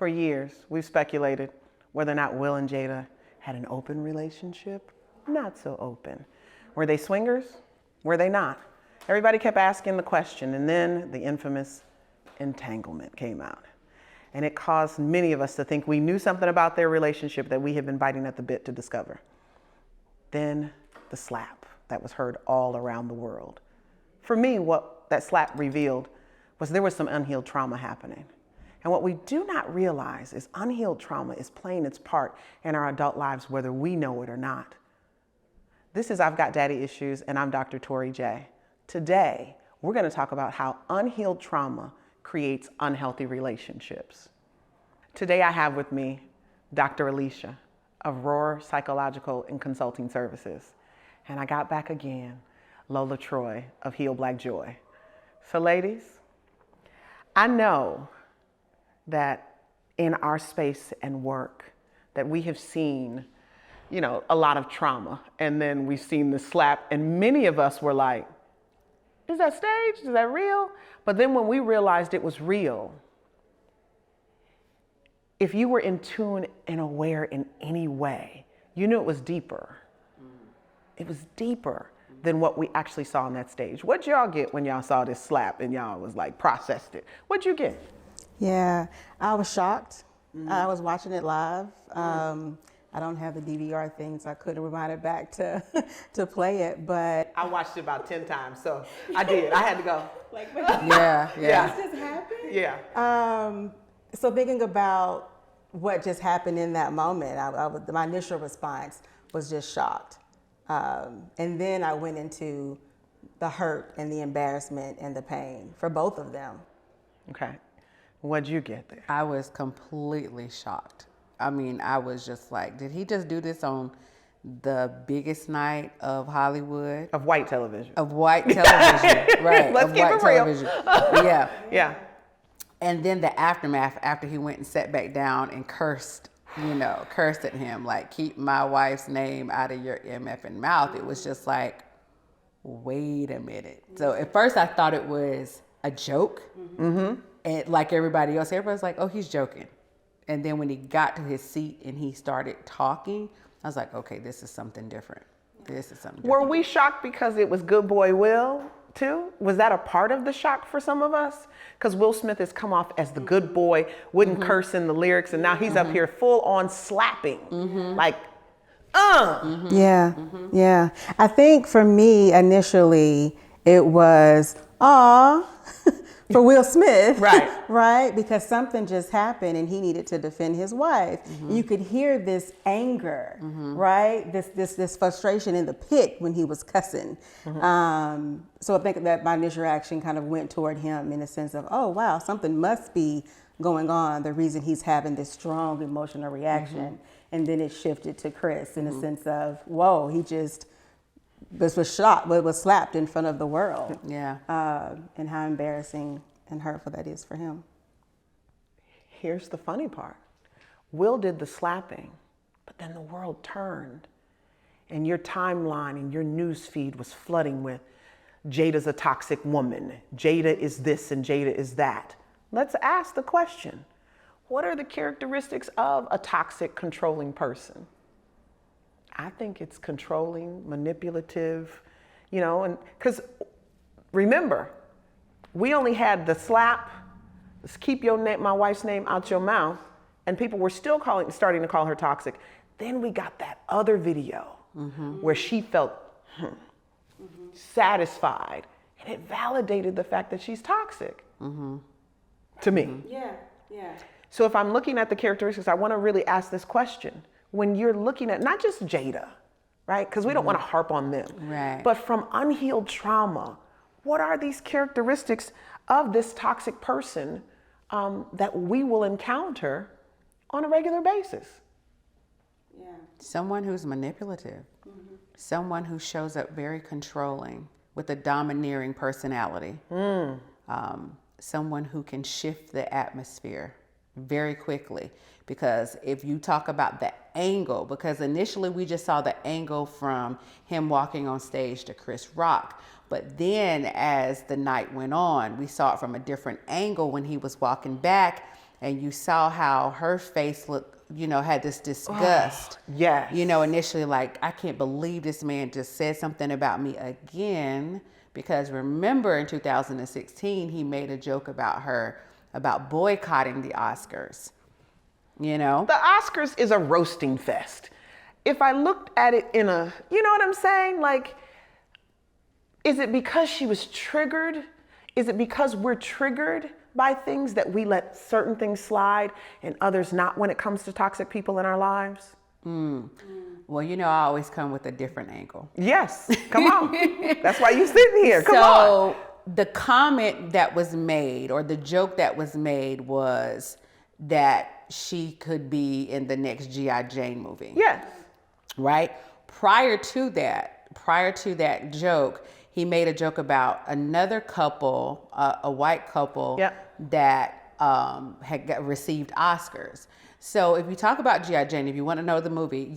For years, we've speculated whether or not Will and Jada had an open relationship, not so open. Were they swingers? Were they not? Everybody kept asking the question, and then the infamous entanglement came out. And it caused many of us to think we knew something about their relationship that we had been biting at the bit to discover. Then the slap that was heard all around the world. For me, what that slap revealed was there was some unhealed trauma happening. And what we do not realize is unhealed trauma is playing its part in our adult lives, whether we know it or not. This is I've Got Daddy Issues, and I'm Dr. Torri J. Today, we're going to talk about how unhealed trauma creates unhealthy relationships. Today, I have with me Dr. Alisha of Rorer Psychological and Consulting Services. And I got back again, Lola Troy of HealBlackJoy. So ladies, I know that in our space and work that we have seen, a lot of trauma, and then we've seen the slap, and many of us were like, is that staged? Is that real? But then when we realized it was real, if you were in tune and aware in any way, you knew it was deeper. It was deeper than what we actually saw on that stage. What'd y'all get when y'all saw this slap and y'all was like, processed it? What'd you get? Yeah, I was shocked. I was watching it live. I don't have the DVR thing, so I couldn't rewind it back to play it, but I watched it about 10 times, so I did. I had to go. Yeah. Yeah. This just happened? Yeah. So thinking about what just happened in that moment, my initial response was just shocked. And then I went into the hurt and the embarrassment and the pain for both of them. Okay. What'd you get there? I was completely shocked. I mean, I was just like, did he just do this on the biggest night of Hollywood? Of white television. Of white television, right. Let's of keep white it real. television. Yeah. Yeah. And then the aftermath, after he went and sat back down and cursed at him, like, keep my wife's name out of your MFing mouth. It was just like, wait a minute. So at first I thought it was a joke. Mm-hmm. And like everybody else, everybody's like, oh, he's joking. And then when he got to his seat and he started talking, I was like, okay, this is something different. This is something different. Were we shocked because it was good boy Will too? Was that a part of the shock for some of us? Because Will Smith has come off as the good boy, wouldn't curse in the lyrics, and now he's up here full on slapping. Like, Yeah. I think for me, initially, it was, aw, for Will Smith. Right. Right? Because something just happened and he needed to defend his wife. You could hear this anger, right? This frustration in the pit when he was cussing. So I think that my initial reaction kind of went toward him in the sense of, oh, wow, something must be going on. The reason he's having this strong emotional reaction. And then it shifted to Chris in the sense of, whoa, he just was shocked, but was slapped in front of the world. Yeah. And how embarrassing and hurtful that is for him. here's the funny part. Will did the slapping, but then the world turned and your timeline and your news feed was flooding with Jada's a toxic woman. Jada is this and Jada is that. Let's ask the question. What are the characteristics of a toxic, controlling person? I think it's controlling, manipulative, and because remember, we only had the slap, let's keep my wife's name out your mouth, and people were still starting to call her toxic. Then we got that other video where she felt satisfied, and it validated the fact that she's toxic to me. Yeah. So if I'm looking at the characteristics, I want to really ask this question. When you're looking at not just Jada, right? Because we don't want to harp on them. Right. But from unhealed trauma, what are these characteristics of this toxic person that we will encounter on a regular basis? Yeah. Someone who's manipulative. Someone who shows up very controlling with a domineering personality. Someone who can shift the atmosphere very quickly. Because if you talk about the angle, because initially we just saw the angle from him walking on stage to Chris Rock. But then as the night went on, we saw it from a different angle when he was walking back and you saw how her face looked, you know, had this disgust. Yes. You know, initially like, I can't believe this man just said something about me again. Because remember in 2016, he made a joke about her, about boycotting the Oscars, you know? The Oscars is a roasting fest. If I looked at it in a, you know what I'm saying? Like, is it because she was triggered? Is it because we're triggered by things that we let certain things slide and others not when it comes to toxic people in our lives? Well, you know, I always come with a different angle. Yes, come on. That's why you're sitting here. Come on. So the comment that was made, or the joke that was made, was that she could be in the next G.I. Jane movie. Yes. Right? Prior to that joke, he made a joke about another couple, a white couple, that received Oscars. So if you talk about G.I. Jane, if you want to know the movie,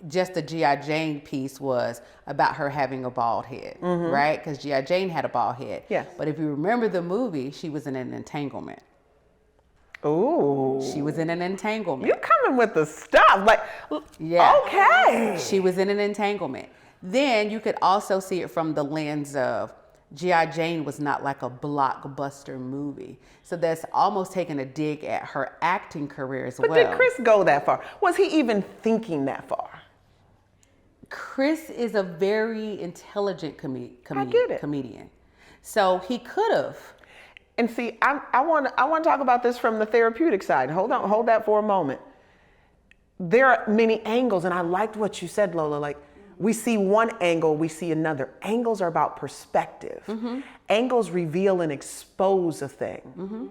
just the G.I. Jane piece was about her having a bald head, right? Because G.I. Jane had a bald head. Yes. But if you remember the movie, she was in an entanglement. Ooh. She was in an entanglement. You're coming with the stuff. Like, okay. She was in an entanglement. Then you could also see it from the lens of G.I. Jane was not like a blockbuster movie. So that's almost taking a dig at her acting career as well. But did Chris go that far? Was he even thinking that far? Chris is a very intelligent I get it. comedian. So he could have. And see, I want to talk about this from the therapeutic side. Hold that for a moment. There are many angles, and I liked what you said, Lola. Like, we see one angle, we see another. Angles are about perspective. Angles reveal and expose a thing.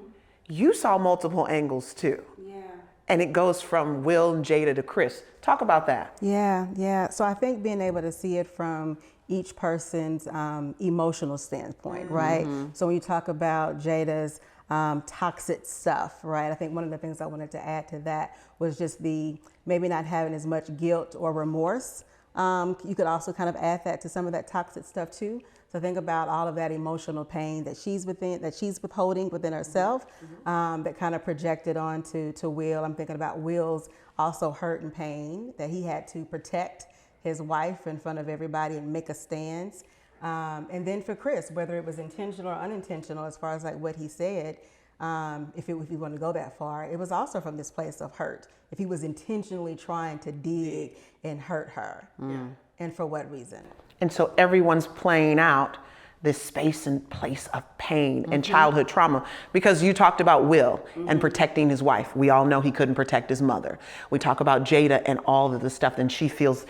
You saw multiple angles too. Yeah. And it goes from Will and Jada to Chris. Talk about that. Yeah. So I think being able to see it from each person's emotional standpoint, right? So when you talk about Jada's toxic stuff, right? I think one of the things I wanted to add to that was just the maybe not having as much guilt or remorse. You could also kind of add that to some of that toxic stuff too. So think about all of that emotional pain that she's withholding within herself, that kind of projected onto Will. I'm thinking about Will's also hurt and pain that he had to protect his wife in front of everybody and make a stance. And then for Chris, whether it was intentional or unintentional, as far as like what he said, if you want to go that far, it was also from this place of hurt. If he was intentionally trying to dig and hurt her, and for what reason? And so everyone's playing out this space and place of pain and childhood trauma, because you talked about Will and protecting his wife. We all know he couldn't protect his mother. We talk about Jada and all of the stuff, and she feels,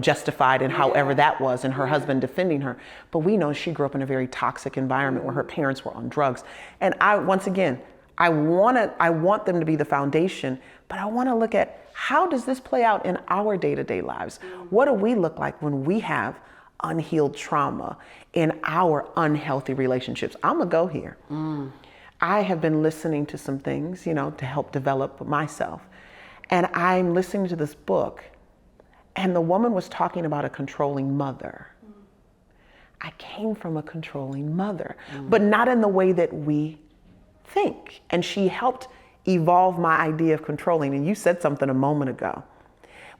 justified in however that was, and her husband defending her. But we know she grew up in a very toxic environment where her parents were on drugs. And I want them to be the foundation, but I want to look at how does this play out in our day-to-day lives? What do we look like when we have unhealed trauma in our unhealthy relationships? I'm gonna go here. I have been listening to some things, to help develop myself. And I'm listening to this book, and the woman was talking about a controlling mother. I came from a controlling mother, but not in the way that we think. And she helped evolve my idea of controlling. And you said something a moment ago,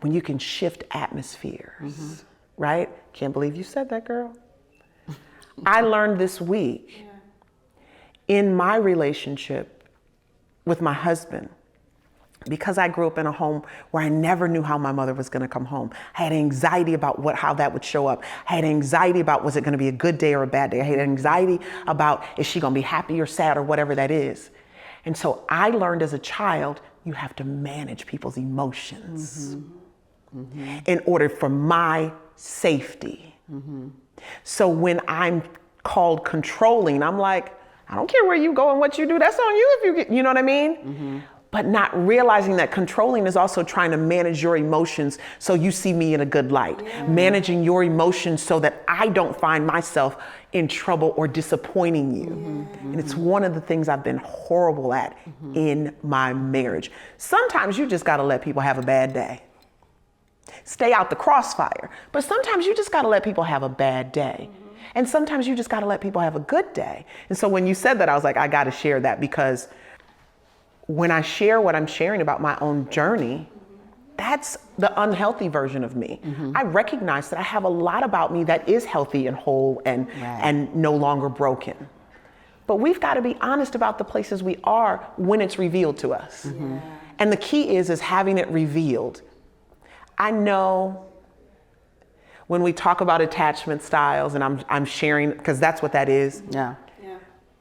when you can shift atmospheres, right? Can't believe you said that, girl. I learned this week in my relationship with my husband, because I grew up in a home where I never knew how my mother was going to come home. I had anxiety about how that would show up. I had anxiety about, was it going to be a good day or a bad day? I had anxiety about, is she going to be happy or sad or whatever that is? And so I learned as a child, you have to manage people's emotions in order for my safety. So when I'm called controlling, I'm like, I don't care where you go and what you do. That's on you if you get, you know what I mean? But not realizing that controlling is also trying to manage your emotions so you see me in a good light. Managing your emotions so that I don't find myself in trouble or disappointing you. And it's one of the things I've been horrible at in my marriage. Sometimes you just gotta let people have a bad day. Stay out the crossfire. But sometimes you just gotta let people have a bad day. And sometimes you just gotta let people have a good day. And so when you said that, I was like, I gotta share that, because when I share what I'm sharing about my own journey, that's the unhealthy version of me. I recognize that I have a lot about me that is healthy and whole and no longer broken. But we've got to be honest about the places we are when it's revealed to us. And the key is having it revealed. I know when we talk about attachment styles, and I'm sharing, because that's what that is. Yeah.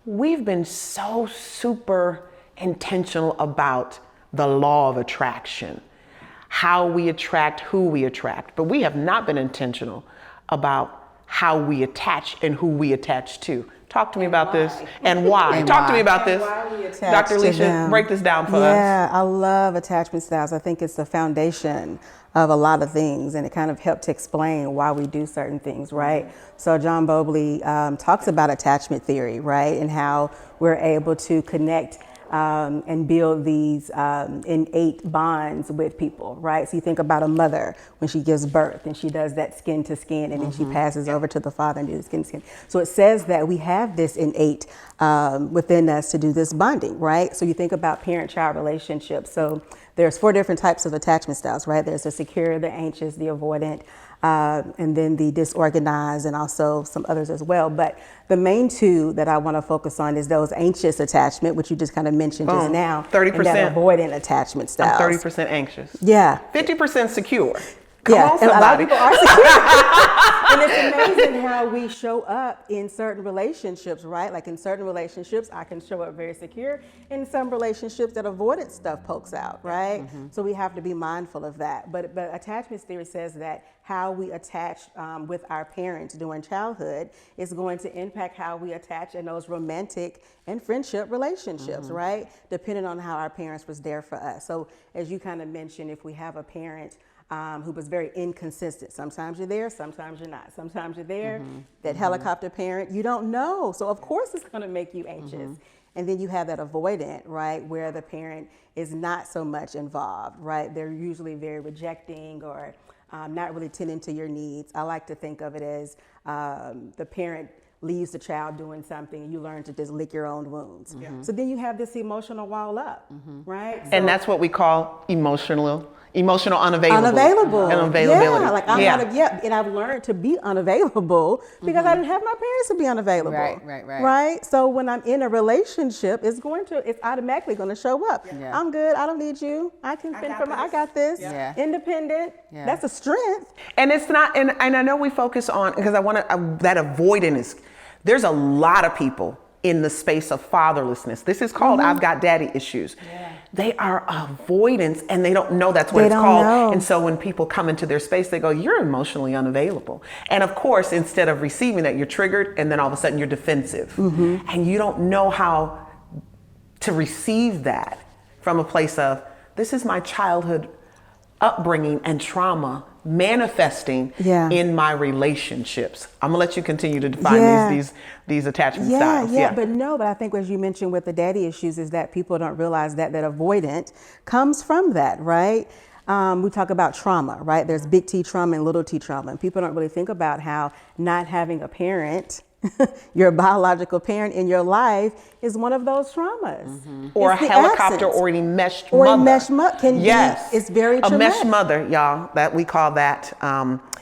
We've been so super intentional about the law of attraction, how we attract, who we attract. But we have not been intentional about how we attach and who we attach to. Talk to me about this and why. Talk to me about this. Dr. Alisha, break this down for us. Yeah, I love attachment styles. I think it's the foundation of a lot of things, and it kind of helped to explain why we do certain things, right? So John Bowlby talks about attachment theory, right? And how we're able to connect and build these innate bonds with people, right? So you think about a mother when she gives birth and she does that skin to skin, and then she passes over to the father and does skin to skin. So it says that we have this innate within us to do this bonding, right? So you think about parent-child relationships. So there's 4 different types of attachment styles, right? There's the secure, the anxious, the avoidant, and then the disorganized, and also some others as well. But the main 2 that I want to focus on is those anxious attachment, which you just kind of mentioned just now. 30%. And that avoidant attachment styles. I'm 30% anxious. Yeah. 50% secure. Come Yeah, on, and a lot of somebody. people are secure. And it's amazing how we show up in certain relationships, right? Like in certain relationships, I can show up very secure. In some relationships, that avoidance stuff pokes out, right? So we have to be mindful of that. But attachment theory says that how we attach with our parents during childhood is going to impact how we attach in those romantic and friendship relationships, right? Depending on how our parents was there for us. So as you kind of mentioned, if we have a parent who was very inconsistent. Sometimes you're there, sometimes you're not. Sometimes you're there, that helicopter parent, you don't know. So of course it's gonna make you anxious. And then you have that avoidant, right, where the parent is not so much involved, right? They're usually very rejecting or not really tending to your needs. I like to think of it as the parent leaves the child doing something, and you learn to just lick your own wounds. So then you have this emotional wall up, right? And that's what we call emotional unavailable. Unavailable. And availability. Yeah, like I'm not, and I've learned to be unavailable because I didn't have my parents to be unavailable. Right. Right? So when I'm in a relationship, it's automatically going to show up. Yeah. I'm good. I don't need you. I can fend for I got this. Yeah. Independent. Yeah. That's a strength. And it's not, and I know we focus on, because I want to, that avoidance, there's a lot of people in the space of fatherlessness. This is called I've got daddy issues. Yeah. They are avoidance, and they don't know that's what it's called. Know. And so when people come into their space, they go, you're emotionally unavailable. And of course, instead of receiving that, you're triggered, and then all of a sudden you're defensive. And you don't know how to receive that from a place of, this is my childhood upbringing and trauma manifesting in my relationships. I'm gonna let you continue to define these attachment styles. But I think as you mentioned with the daddy issues is that people don't realize that avoidant comes from that, right? We talk about trauma, right? There's big T trauma and little T trauma, and people don't really think about how not having a parent, your biological parent in your life, is one of those traumas. Or a helicopter or an enmeshed mother. Or enmeshed mother can be, it's very traumatic. A meshed mother, y'all, that we call that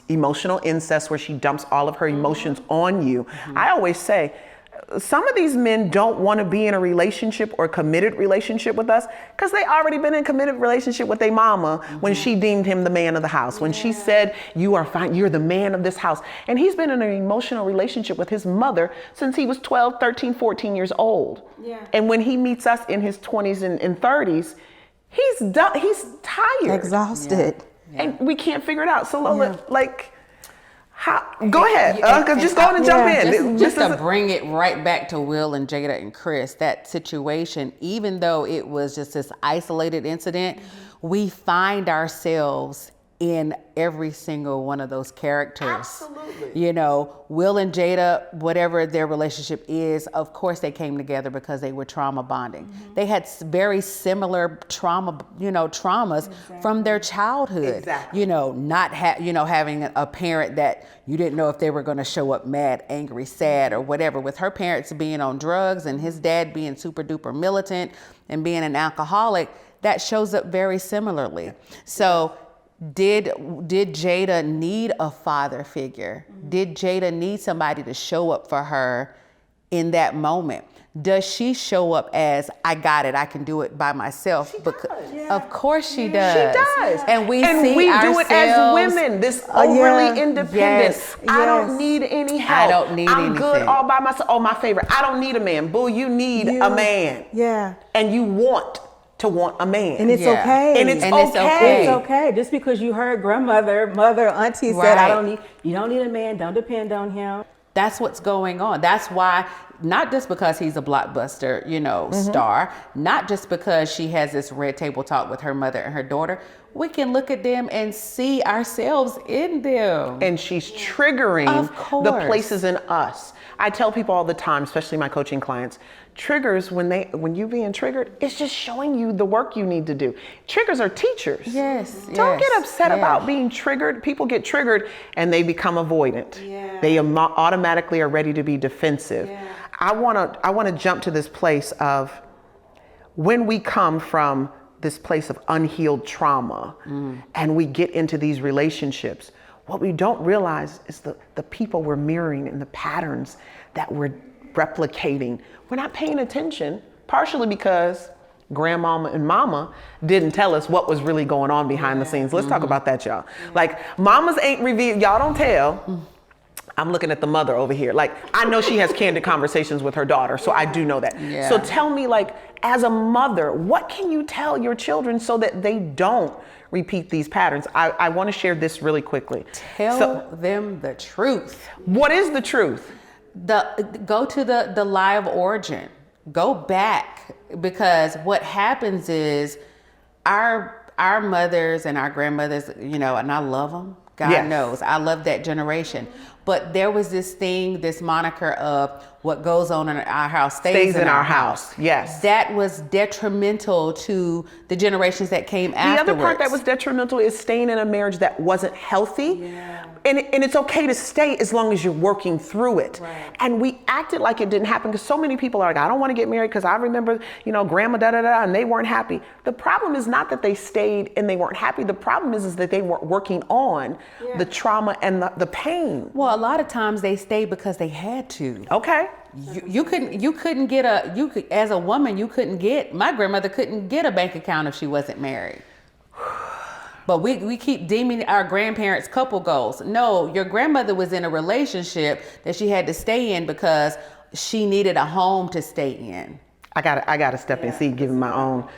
emotional incest, where she dumps all of her emotions on you. I always say, some of these men don't want to be in a relationship or committed relationship with us because they already been in a committed relationship with their mama when she deemed him the man of the house, when she said, you are fine, you're the man of this house. And he's been in an emotional relationship with his mother since he was 12, 13, 14 years old. And when he meets us in his 20s and 30s, he's done, he's tired. Exhausted. And we can't figure it out. So Lola, go ahead. Just go on and jump in. Just to bring it right back to Will and Jada and Chris, that situation, even though it was just this isolated incident, we find ourselves in every single one of those characters. Absolutely. You know, Will and Jada, whatever their relationship is, of course they came together because they were trauma bonding. They had very similar traumas from their childhood. Exactly. You know, not having a parent that you didn't know if they were going to show up mad, angry, sad, or whatever. With her parents being on drugs and his dad being super duper militant and being an alcoholic, that shows up very similarly. So did Jada need a father figure? Did Jada need somebody to show up for her in that moment? Does she show up as, I got it, I can do it by myself? Of course she does. She does. And we do it as women, this overly independent. Yes. I don't need any help. I don't need I'm anything. good all by myself. Oh, my favorite. I don't need a man. Boo, you need a man. Yeah. And you want to want a man. And it's Yeah. okay. And it's And it's okay. It's okay. Just because you heard grandmother, mother, auntie said, Right. you don't need a man, don't depend on him. That's what's going on. That's why, not just because he's a blockbuster, star, not just because she has this red table talk with her mother and her daughter, we can look at them and see ourselves in them. And she's triggering Of course. the places in us. I tell people all the time, especially my coaching clients, triggers, when you being triggered, it's just showing you the work you need to do. Triggers are teachers. Yes. Don't get upset yes. about being triggered. People get triggered and they become avoidant. Yeah. They automatically are ready to be defensive. Yeah. I want to jump to this place of when we come from this place of unhealed trauma and we get into these relationships, what we don't realize is the people we're mirroring and the patterns that we're replicating. We're not paying attention, partially because grandmama and mama didn't tell us what was really going on behind the scenes. Let's talk about that, y'all. Like, mamas ain't revealed, y'all don't tell. I'm looking at the mother over here. Like, I know she has candid conversations with her daughter, so I do know that. Yeah. So tell me, like, as a mother, what can you tell your children so that they don't repeat these patterns? I want to share this really quickly. Tell them the truth. What is the truth? Go to the lie of origin. Go back, because what happens is our mothers and our grandmothers, and I love them. God Yes. knows. I love that generation. But there was this thing, this moniker of what goes on in our house stays in our house. Yes. That was detrimental to the generations that came The afterwards. other part that was detrimental is staying in a marriage that wasn't healthy. Yeah. And it's okay to stay as long as you're working through it. Right. And we acted like it didn't happen because so many people are like, I don't want to get married because I remember, grandma da-da-da, and they weren't happy. The problem is not that they stayed and they weren't happy. The problem is that they weren't working on the trauma and the pain. Well, a lot of times they stayed because they had to. Okay. You couldn't get as a woman, my grandmother couldn't get a bank account if she wasn't married. But we keep deeming our grandparents' couple goals. No, your grandmother was in a relationship that she had to stay in because she needed a home to stay in. I gotta step in, see, give my own.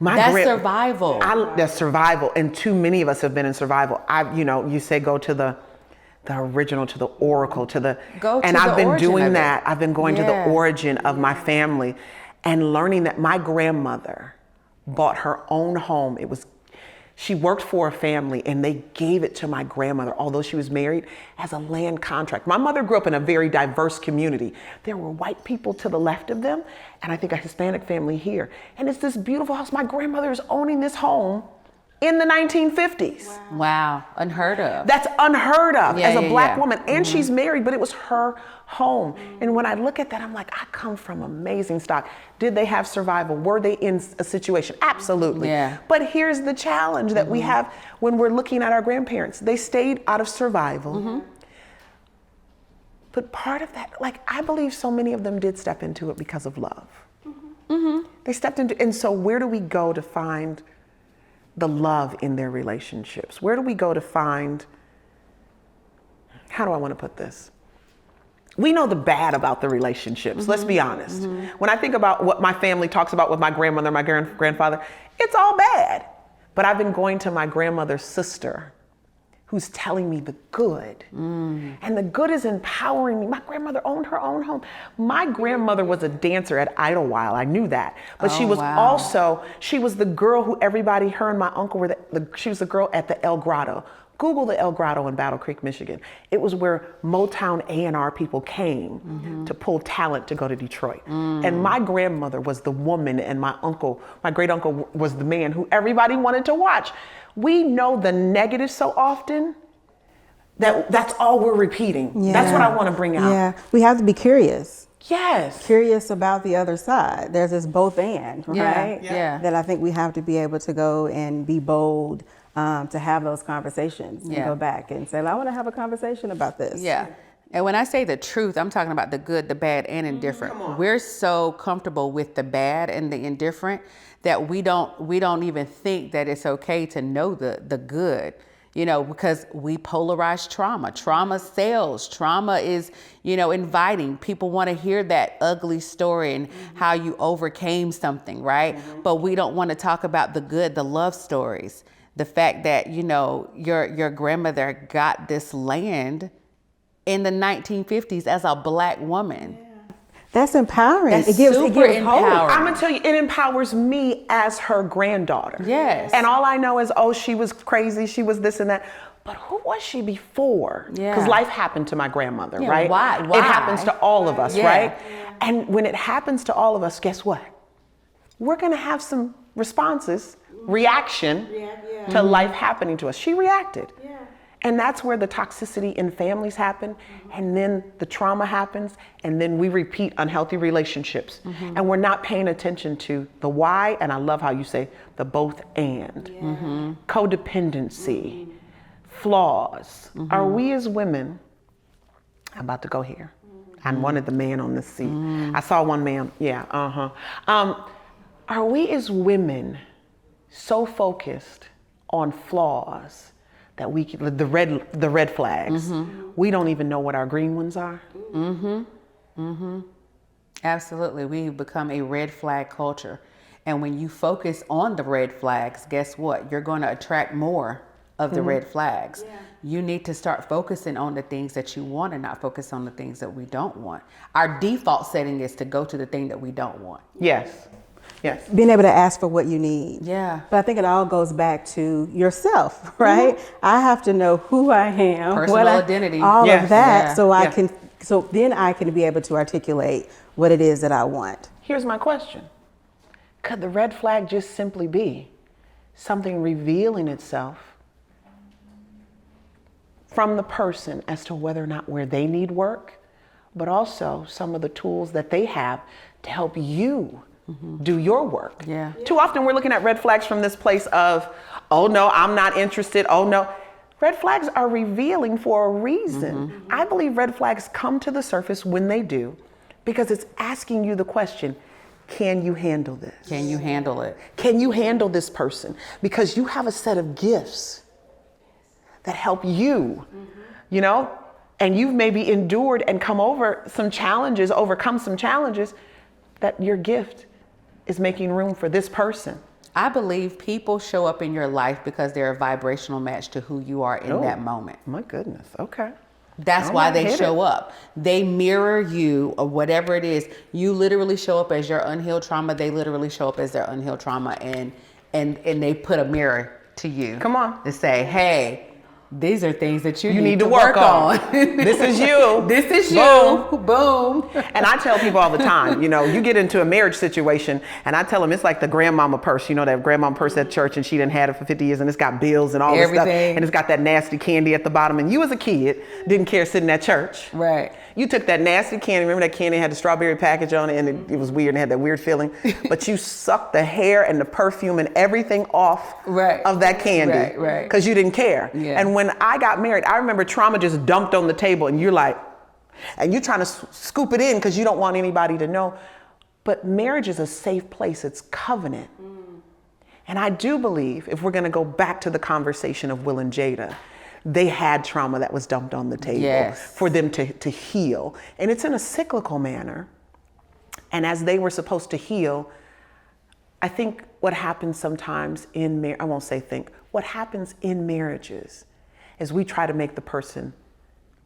That's survival. That's survival, and too many of us have been in survival. You say go to the original, to the oracle, and I've been doing that. I've been going to the origin of my family and learning that my grandmother bought her own home. She worked for a family and they gave it to my grandmother, although she was married, as a land contract. My mother grew up in a very diverse community. There were white people to the left of them, and I think a Hispanic family here. And it's this beautiful house. My grandmother is owning this home in the 1950s. Wow, unheard of. That's unheard of as a black yeah. woman. And she's married, but it was her home. And when I look at that, I'm like, I come from amazing stock. Did they have survival? Were they in a situation? Absolutely. Yeah. But here's the challenge that we have when we're looking at our grandparents. They stayed out of survival. But part of that, I believe so many of them did step into it because of love. They stepped into, and so where do we go to find the love in their relationships? Where do we go to find, how do I want to put this? We know the bad about the relationships, let's be honest. When I think about what my family talks about with my grandmother, my grandfather, it's all bad. But I've been going to my grandmother's sister who's telling me the good. And the good is empowering me. My grandmother owned her own home. My grandmother was a dancer at Idlewild. I knew that. But she was also, she was the girl who everybody, her and my uncle were, she was the girl at the El Grotto. Google the El Grotto in Battle Creek, Michigan. It was where Motown A&R people came to pull talent to go to Detroit. And my grandmother was the woman, and my uncle, my great uncle was the man who everybody wanted to watch. We know the negative so often that that's all we're repeating. Yeah. That's what I want to bring out. Yeah, we have to be curious. Yes. Curious about the other side. There's this both and, right? Yeah. That I think we have to be able to go and be bold to have those conversations and go back and say, I want to have a conversation about this. Yeah. And when I say the truth, I'm talking about the good, the bad, and indifferent. We're so comfortable with the bad and the indifferent that we don't even think that it's okay to know the good, you know, because we polarize trauma. Trauma sells. Trauma is, you know, inviting. People want to hear that ugly story and how you overcame something, right? But we don't want to talk about the good, the love stories. The fact that, you know, your grandmother got this land in the 1950s as a Black woman. That's empowering. That's it gives super hope. empowering. I'm gonna tell you, it empowers me as her granddaughter. Yes. And all I know is, oh, she was crazy, she was this and that. But who was she before? Yeah. Because life happened to my grandmother, Yeah, right? why? It happens to all of us, Yeah. right? And when it happens to all of us, guess what? We're gonna have some responses, reaction to life happening to us. She reacted. And that's where the toxicity in families happen, and then the trauma happens, and then we repeat unhealthy relationships. And we're not paying attention to the why, and I love how you say the both and. Codependency, flaws. Are we as women, I'm about to go here. I wanted the man on this seat. I saw one man, are we as women so focused on flaws that we the red flags, we don't even know what our green ones are? Absolutely. We've become a red flag culture. And when you focus on the red flags, guess what? You're going to attract more of the red flags. You need to start focusing on the things that you want and not focus on the things that we don't want. Our default setting is to go to the thing that we don't want. Yes. Yes. Being able to ask for what you need. Yeah. But I think it all goes back to yourself, right? I have to know who I am, Personal identity. all Yes. of that, Yeah. so then I can be able to articulate what it is that I want. Here's my question. Could the red flag just simply be something revealing itself from the person as to whether or not where they need work, but also some of the tools that they have to help you do your work? Yeah. Too often we're looking at red flags from this place of, oh no, I'm not interested. Oh no. Red flags are revealing for a reason. I believe red flags come to the surface when they do, because it's asking you the question, can you handle this? Can you handle it? Can you handle this person? Because you have a set of gifts that help you, you know, and you've maybe endured and overcome some challenges that your gift is making room for this person. I believe people show up in your life because they're a vibrational match to who you are in that moment. My goodness. Okay. That's why they show up. They mirror you or whatever it is. You literally show up as your unhealed trauma. They literally show up as their unhealed trauma, and they put a mirror to you. Come on. To say, hey, these are things that you need to work on. This is you. This is Boom. you. Boom. And I tell people all the time, you know, you get into a marriage situation and I tell them it's like the grandmama purse, you know, that grandmama purse at church, and she done had it for 50 years and it's got bills and all this stuff. And it's got that nasty candy at the bottom. And you as a kid didn't care sitting at church. Right. You took that nasty candy, remember that candy had the strawberry package on it, and it was weird and had that weird feeling, but you sucked the hair and the perfume and everything off of that candy. Right. Because you didn't care. Yeah. And when I got married, I remember trauma just dumped on the table and you're like, and you're trying to scoop it in because you don't want anybody to know. But marriage is a safe place, it's covenant. And I do believe, if we're gonna go back to the conversation of Will and Jada, they had trauma that was dumped on the table for them to heal. And it's in a cyclical manner. And as they were supposed to heal, I think what happens sometimes in what happens in marriages is we try to make the person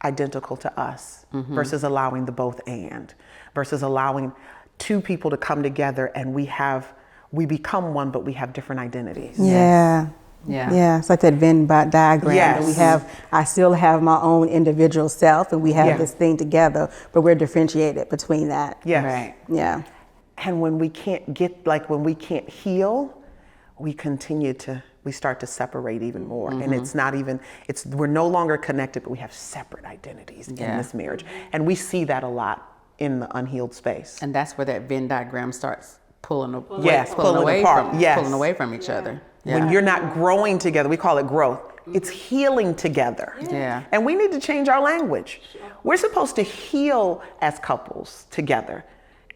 identical to us versus allowing the both and, versus allowing two people to come together and we become one, but we have different identities. Yeah. Yeah. Yeah, it's like that Venn diagram that we Yes. have. I still have my own individual self, and we have Yeah. this thing together, but we're differentiated between that. Yes. Right. Yeah. And when we can't when we can't heal, we start to separate even more. And it's not even, we're no longer connected, but we have separate identities in this marriage. And we see that a lot in the unhealed space. And that's where that Venn diagram starts pulling apart. Pulling away from each other. Yeah. When you're not growing together, we call it growth. It's healing together. Yeah. And we need to change our language. We're supposed to heal as couples together.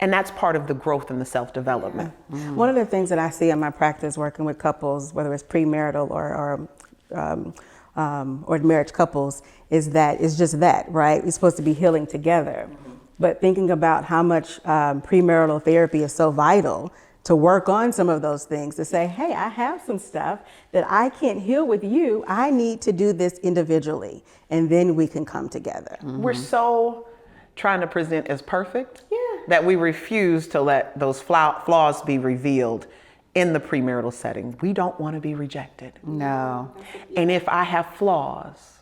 And that's part of the growth and the self-development. One of the things that I see in my practice working with couples, whether it's premarital or marriage couples, is that it's just that, right? We're supposed to be healing together. But thinking about how much premarital therapy is so vital to work on some of those things, to say, hey, I have some stuff that I can't heal with you. I need to do this individually, and then we can come together. We're so trying to present as perfect that we refuse to let those flaws be revealed in the premarital setting. We don't want to be rejected. No. And if I have flaws,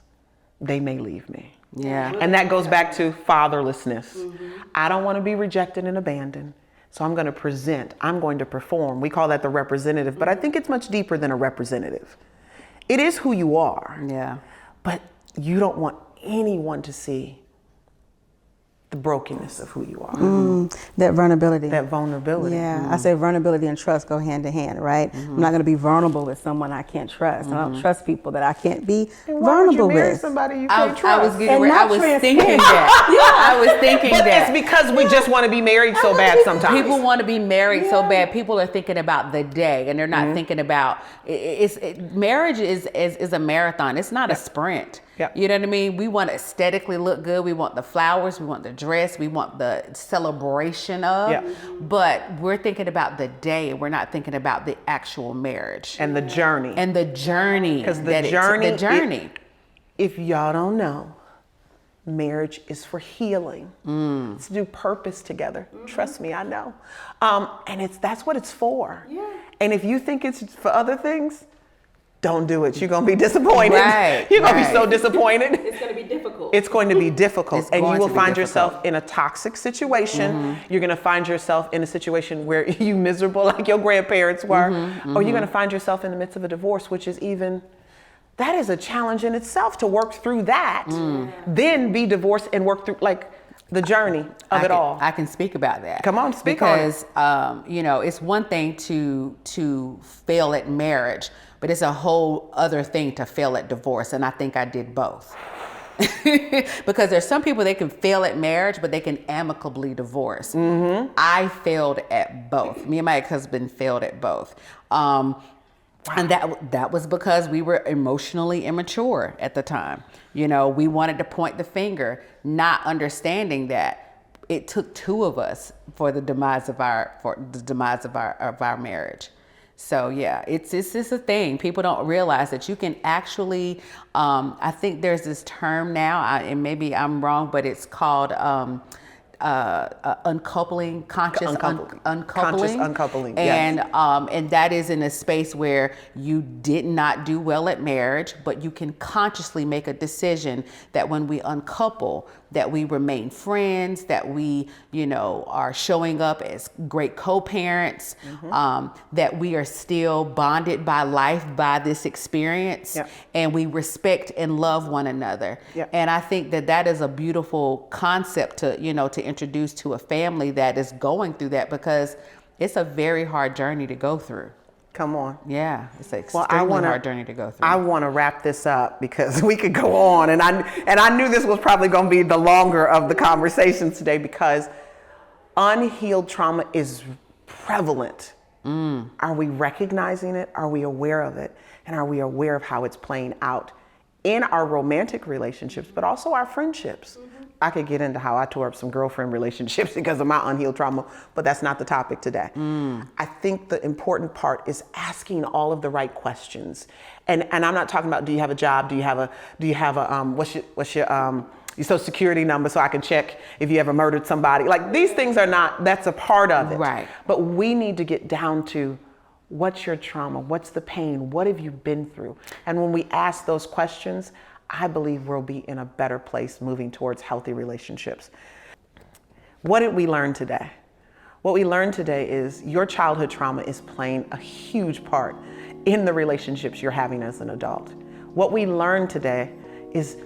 they may leave me. Yeah. And that goes back to fatherlessness. I don't want to be rejected and abandoned. So I'm going to present, I'm going to perform. We call that the representative, but I think it's much deeper than a representative. It is who you are. Yeah. But you don't want anyone to see the brokenness of who you are. That vulnerability. That vulnerability. Yeah, I say vulnerability and trust go hand to hand, right? I'm not going to be vulnerable with someone I can't trust. I don't trust people that I can't be vulnerable Why would you marry with. somebody you I can't trust? was getting And ready. I not was transparent. thinking that. I was thinking But that. it's because we just want to be married so bad sometimes. People want to be married so bad. People are thinking about the day, and they're not thinking about marriage is a marathon. It's not a sprint. Yeah. You know what I mean? We want to aesthetically look good. We want the flowers. We want the dress. We want the celebration of. Yeah. But we're thinking about the day. We're not thinking about the actual marriage And the journey. and the journey. Because the journey. The journey. If y'all don't know, marriage is for healing. It's to do purpose together. Trust me, I know. And that's what it's for. Yeah. And if you think it's for other things, don't do it. You're going to be disappointed. Right, You're going to be right. so disappointed. It's going to be difficult. It's going to be difficult. It's And you going will to be find difficult. yourself in a toxic situation. You're going to find yourself in a situation where you miserable like your grandparents were. Or you're going to find yourself in the midst of a divorce, which is that is a challenge in itself to work through that. Then be divorced and work through the journey of it all. I can speak about that. Come on, speak on it. Because it's one thing to fail at marriage, but it's a whole other thing to fail at divorce, and I think I did both. Because there's some people, they can fail at marriage, but they can amicably divorce. I failed at both. Me and my ex-husband failed at both. And that was because we were emotionally immature at the time. We wanted to point the finger, not understanding that it took two of us for the demise of our marriage. So yeah, it's a thing. People don't realize that you can actually. I think there's this term now, and maybe I'm wrong, but it's called. Uncoupling, conscious uncoupling, and that is in a space where you did not do well at marriage, but you can consciously make a decision that when we uncouple, that we remain friends, that we, are showing up as great co-parents, that we are still bonded by life, by this experience, and we respect and love one another. And I think that is a beautiful concept to introduce to a family that is going through that, because it's a very hard journey to go through. Come on. Yeah, it's an extremely hard journey to go through. I want to wrap this up because we could go on, and I knew this was probably going to be the longer of the conversations today, because unhealed trauma is prevalent. Are we recognizing it? Are we aware of it? And are we aware of how it's playing out in our romantic relationships, but also our friendships, I could get into how I tore up some girlfriend relationships because of my unhealed trauma, but that's not the topic today. I think the important part is asking all of the right questions. And I'm not talking about, do you have a job? Do you have a what's your social security number so I can check if you ever murdered somebody? Like, these things are not, that's a part of it. Right. But we need to get down to, what's your trauma? What's the pain? What have you been through? And when we ask those questions, I believe we'll be in a better place moving towards healthy relationships. What did we learn today? What we learned today is your childhood trauma is playing a huge part in the relationships you're having as an adult. What we learned today is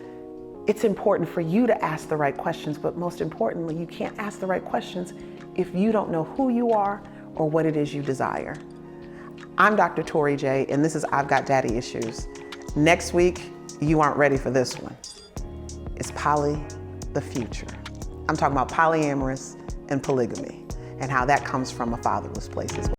it's important for you to ask the right questions, but most importantly, you can't ask the right questions if you don't know who you are or what it is you desire. I'm Dr. Torri J, and this is I've Got Daddy Issues. Next week, you aren't ready for this one. It's poly, the future. I'm talking about polyamorous and polygamy and how that comes from a fatherless place as well.